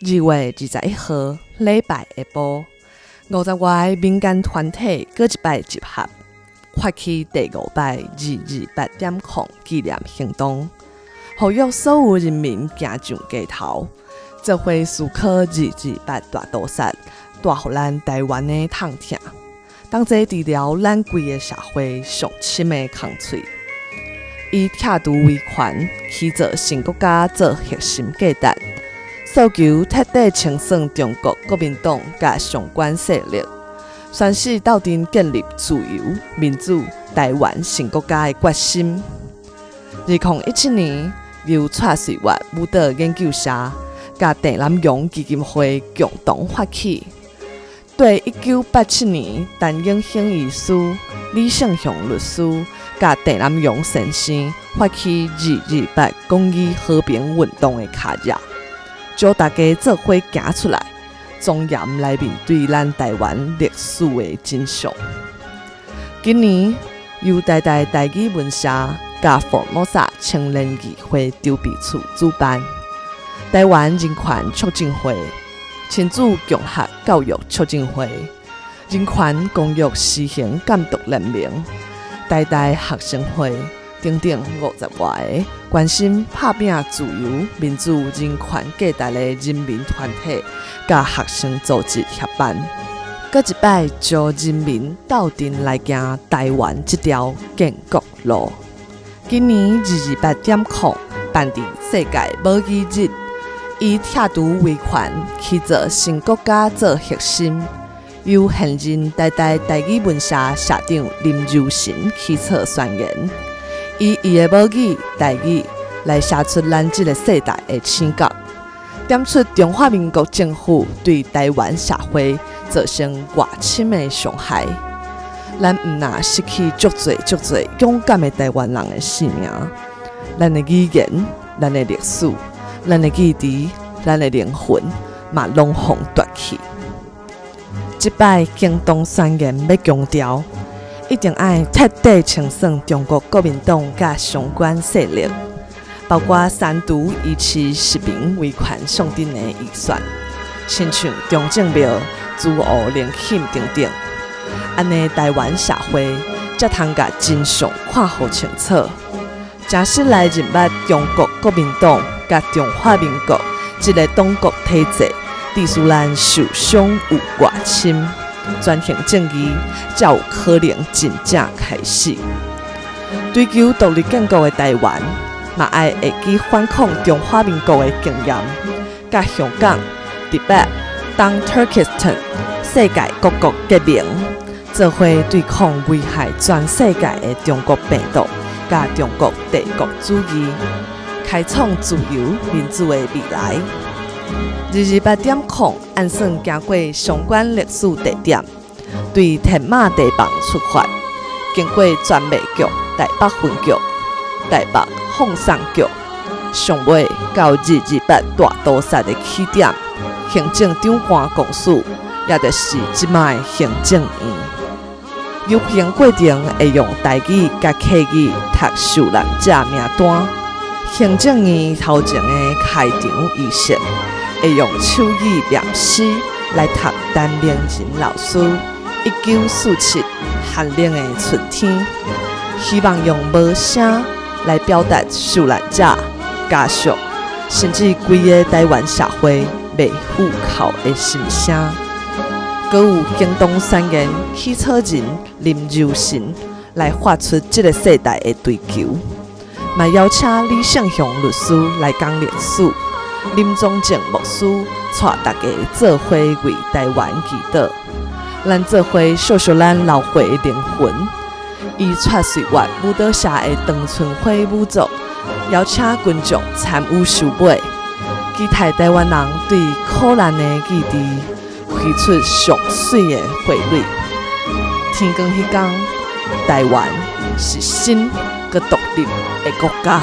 2月21号礼拜下晡，50外民间团体搁一摆集合，发起第5摆228.0纪念行动，呼吁所有人民行上街头，做伙思考228大屠杀带予咱台湾的痛痛，同齐治疗咱规个社会上深的空碎。以拆除威权起造新国家做核心价值，诉求彻底清算中国国民党甲相关势力，宣示斗阵建立自由民主台湾新国家的决心。2017年，由蔡瑞月舞蹈研究社甲郑南榕基金会共同发起，对1987年陈永兴医师、李胜雄律师甲郑南榕先生发起228公益和平运动的脚印，招大家做伙行出来，庄严来面对咱台湾历史的真相。今年由台语文社甲Formosa青年议会筹备处主办，台湾人权促进会、亲子共学教育促进会、人权公约施行监督联盟、台学生会等等50外个关心拍拼自由、民主、人权价值的人民团体甲学生组织协办，搁一摆招人民斗阵来行台湾这条建国路。今年228.0办伫世界母语日，以拆除威权起造新国家做核心，由现任台语文社社长林如神起草宣言，以伊的母语台语来写出咱这个世代的醒觉，点出中华民国政府对台湾社会造成偌深的伤害。咱毋若失去足侪勇敢的台湾人的性命，咱的语言、咱的历史、咱的意志、咱的灵魂，嘛拢互夺去。这摆行动宣言要强调，一定要彻底清算中国国民党甲相关势力，包括删除移持实名威权上阵的预算，亲像中正庙、朱湖灵显等等。安尼台湾社会才通甲真相看好清楚，真实来认捌中国国民党甲中华民国这个党国体制，致使咱受伤有偌深，专行正义才有可能真正开始。追求独立建国的台湾，嘛爱会记反抗中华民国的经验，甲香港、特别东 Turkestan 世界各国革命，做伙对抗危害全世界的中国病毒甲中国帝国主义，开创自由民主的未来。228.0按算行过相关历史地点，对天马地磅出发，经过全美局、台北分局、台北放送局，上尾到228大屠杀的起点，行政长官公署，也就是即摆行政院。游行过程会用台语甲客语读受难者名单。行政院头前的开场仪式会用手语念诗来读陈明仁老师1947寒冷的春天，希望用无声来表达受难者家属，甚至规个台湾社会未复考的心声。阁有行动宣言起草人林如神来发出这个世代的追求，嘛邀请李胜雄律师来讲历史，林宗正牧师带大家做伙为台湾祈祷，咱做伙诉说咱老岁的灵魂。以蔡瑞月舞蹈社的长春花舞组邀请群众参与收尾，期待台湾人对苦难的意志开出上水的花蕊。天光迄天，台湾是新个独立的国家。